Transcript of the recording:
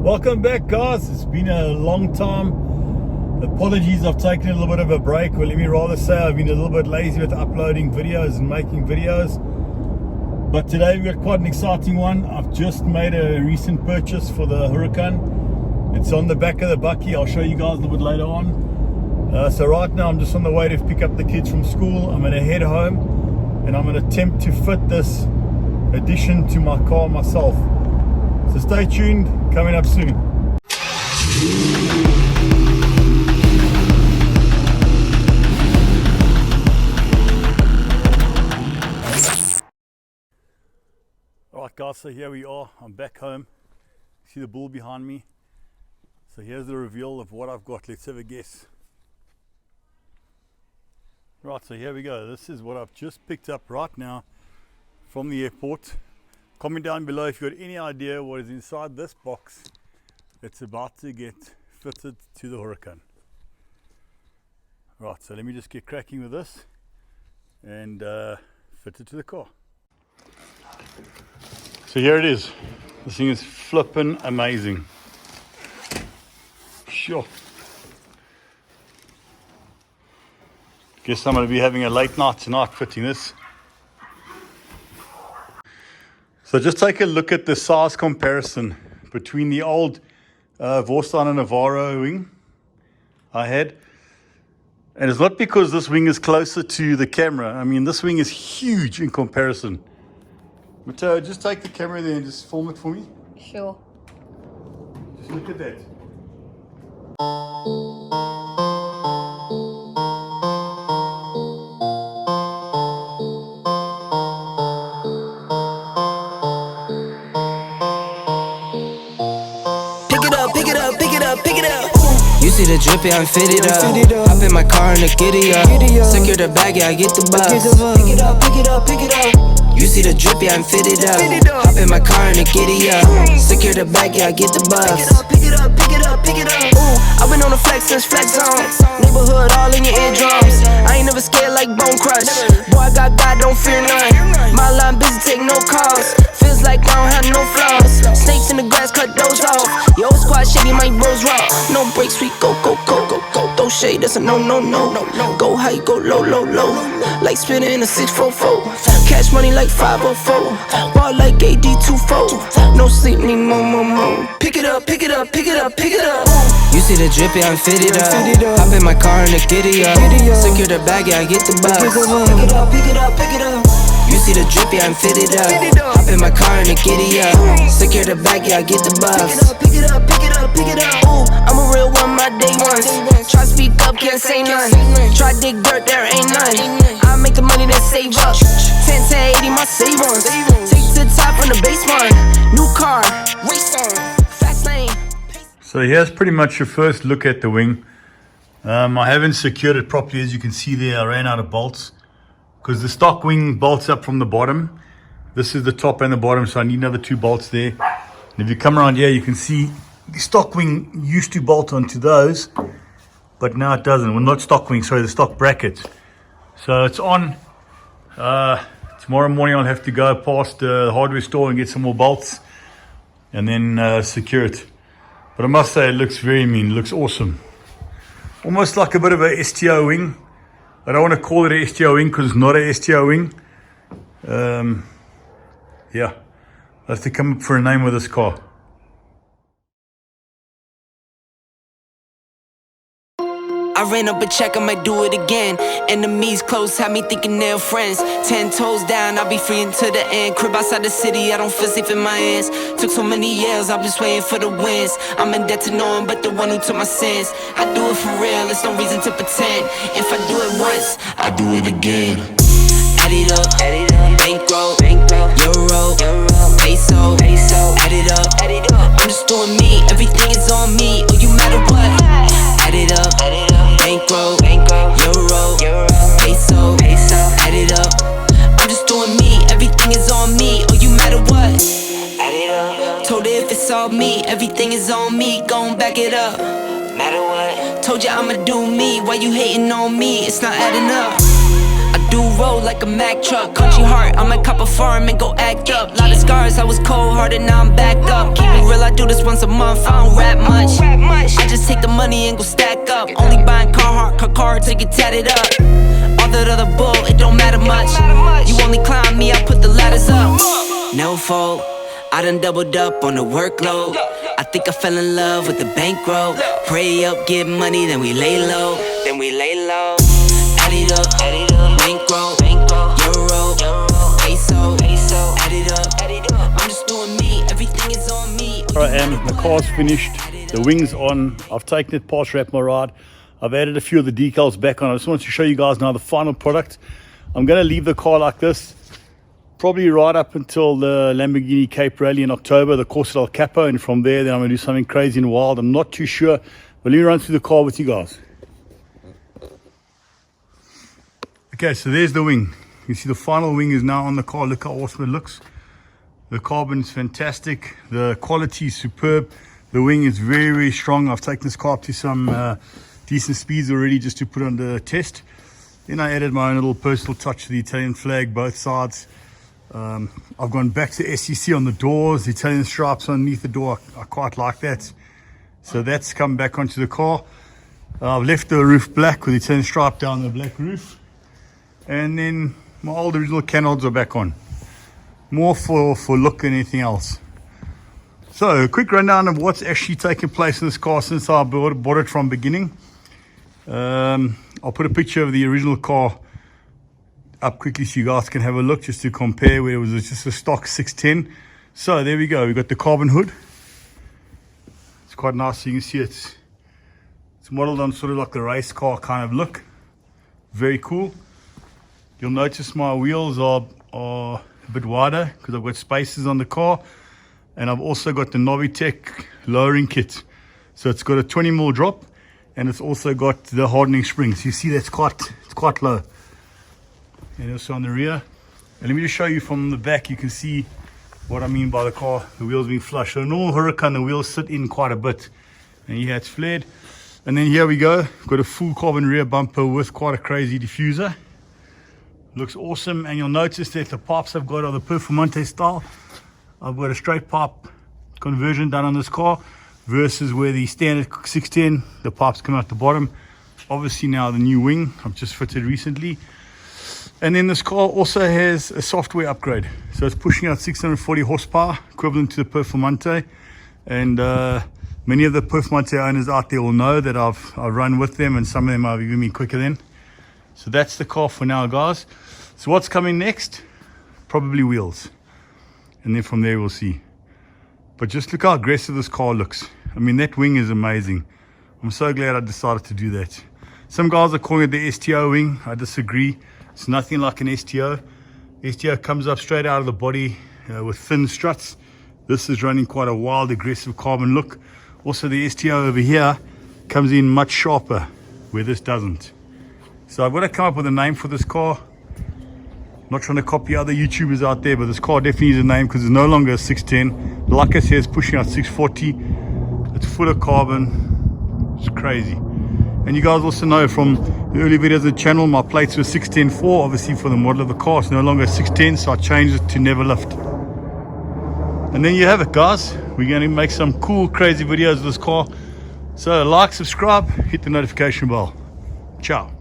Welcome back, guys. It's been a long time. Apologies, I've taken a little bit of a break, or let me rather say I've been a little bit lazy with uploading videos and making videos. But today we've got quite an exciting one. I've just made a recent purchase for the Huracan. It's on the back of the bucky. I'll show you guys a little bit later on. So right now I'm just on the way to pick up the kids from school. I'm going to head home and I'm going to attempt to fit this addition to my car myself. So stay tuned, coming up soon. Alright guys, so here we are. I'm back home. See the bull behind me? So here's the reveal of what I've got. Let's have a guess. Right, so here we go. This is what I've just picked up right now from the airport. Comment down below if you've got any idea what is inside this box that's about to get fitted to the Huracan. Right, so let me just get cracking with this and fit it to the car. So here it is. This thing is flippin' amazing. Sure. Guess I'm going to be having a late night tonight fitting this. So just take a look at the size comparison between the old Vorsteiner Navarro wing I had. And it's not because this wing is closer to the camera. I mean, this wing is huge in comparison. Matteo, just take the camera there and just film it for me. Sure. Just look at that. You see the drippy, I'm fitted up. Hop in my car and the giddy up. Secure the bag, yeah, I get the bus. Pick it up, pick it up, pick it up. You see the drippy, I'm fitted up. Hop in my car and the giddy up. Secure the bag, yeah, I get the bus. Pick it up, pick it up, pick it up. Ooh, I've been on the flex since flex zone. Neighborhood all in your eardrums. I ain't never scared like Bone Crush. Boy, I got God, don't fear none. My line busy, take no calls. Feels like I don't have no flaws. Snakes in the grass, cut those off. Yo, squad shady, my bros raw. No breaks, we go, go, go, go, go. Throw shade, that's a no, no, no, no, no. Go high, go low, low, low. Like spinning in a 644. Cash money like 504. Ball like AD24. No sleep, need more, more, more. Pick it up, pick it up, pick it up, pick it up. You see the drippy, I'm fitted up. Hop in my car and the giddy up. Secure the bag, yeah, I get the bus. Pick it up, pick it up, pick it up. You see the drippy, I'm fitted up. Hop in my car and the giddy up. Secure the bag, yeah, I get the bus. Pick it up, pick it up, pick it up. Ooh, I'm a real one, my day ones. Try speak up, can't say none. Try dig dirt, there ain't none. I make the money that save up. 10 to 80, my save ones. Take to the top on the base one. New car, race on, fast lane. So here's pretty much your first look at the wing. I haven't secured it properly, as you can see there. I ran out of bolts because the stock wing bolts up from the bottom. This is the top and the bottom, so I need another 2 bolts there. And if you come around here, you can see the stock wing used to bolt onto those, but now it doesn't. Well, not stock wing, sorry, the stock bracket. So it's on. Tomorrow morning I'll have to go past the hardware store and get some more bolts and then secure it. But I must say it looks very mean, it looks awesome. Almost like a bit of a STO wing. I don't want to call it a STO wing because it's not a STO wing. Yeah, I have to come up for a name with this car. I ran up a check, I might do it again. Enemies close, had me thinking they're friends. 10 toes down, I'll be free until the end. Crib outside the city, I don't feel safe in my hands. Took so many years, I'm just waiting for the wins. I'm in debt to no one but the one who took my sins. I do it for real, there's no reason to pretend. If I do it once, I do it again. Add it up, bankroll, euro, peso, add it up. I'm just doing me, everything is on me. Oh, you matter what? Add it up, bankroll, euro, peso, add it up. I'm just doing me, everything is on me. Oh, you matter what? Add it up. Told her if it's all me, everything is on me. Gon' back it up. Matter what? Told ya I'ma do me. Why you hating on me? It's not adding up. I do roll like a Mack truck. Country heart, I might cop a farm and go act up. Lot of scars, I was cold hearted, now I'm backed up. Keep it real, I do do this once a month, I don't rap much. I just take the money and go stack up. Only buying car to get tatted up. All that other bull, it don't matter much. You only climb me, I put the ladders up. No fault, I done doubled up on the workload. I think I fell in love with the bankroll. Pray up, get money, then we lay low. Add it up, bankroll, euro, peso, add it up. I'm just doing me, everything is on me. All right, and the car's finished. The wing's on. I've taken it past wrap my ride. I've added a few of the decals back on. I just wanted to show you guys now the final product. I'm going to leave the car like this, probably right up until the Lamborghini Cape Rally in October, the Corsa del Capo, and from there, then I'm going to do something crazy and wild. I'm not too sure, but let me run through the car with you guys. Okay, so there's the wing. You see the final wing is now on the car. Look how awesome it looks. The carbon is fantastic. The quality is superb. The wing is very, very strong. I've taken this car up to some decent speeds already just to put on the test. Then I added my own little personal touch to the Italian flag, both sides. I've gone back to SEC on the doors, the Italian stripes underneath the door. I quite like that. So that's come back onto the car. I've left the roof black with the Italian stripe down the black roof. And then my old original canards are back on. More for look than anything else. So a quick rundown of what's actually taken place in this car since I bought it from beginning. I'll put a picture of the original car up quickly so you guys can have a look just to compare where it was just a stock 610. So there we go. We've got the carbon hood. It's quite nice. So you can see it's modeled on sort of like the race car kind of look. Very cool. You'll notice my wheels are a bit wider because I've got spaces on the car, and I've also got the Novitec lowering kit. So it's got a 20mm drop, and it's also got the hardening springs. You see that's quite low. And also on the rear. And let me just show you from the back. You can see what I mean by the car, the wheels being flush. So a normal Huracan, the wheels sit in quite a bit, and here it's flared. And then here we go. Got a full carbon rear bumper with quite a crazy diffuser. Looks awesome. And you'll notice that the pipes I've got are the Performante style. I've got a straight pipe conversion done on this car versus where the standard 610, the pipes come out the bottom. Obviously now the new wing I've just fitted recently. And then this car also has a software upgrade. So it's pushing out 640 horsepower, equivalent to the Performante. And many of the Performante owners out there will know that I've run with them, and some of them have even been quicker than. So that's the car for now, guys. So what's coming next? Probably wheels. And then from there we'll see. But just look how aggressive this car looks. I mean, that wing is amazing. I'm so glad I decided to do that. Some guys are calling it the STO wing. I disagree. It's nothing like an STO. STO comes up straight out of the body with thin struts. This is running quite a wild, aggressive carbon look. Also, the STO over here comes in much sharper, where this doesn't. So I've got to come up with a name for this car. I'm not trying to copy other YouTubers out there, but this car definitely needs a name because it's no longer a 610. Like I said, it's pushing out 640. It's full of carbon. It's crazy. And you guys also know from the early videos of the channel, my plates were 610-4, obviously for the model of the car. It's no longer 610, so I changed it to never lift. And then you have it, guys. We're going to make some cool, crazy videos of this car. So like, subscribe, hit the notification bell. Ciao.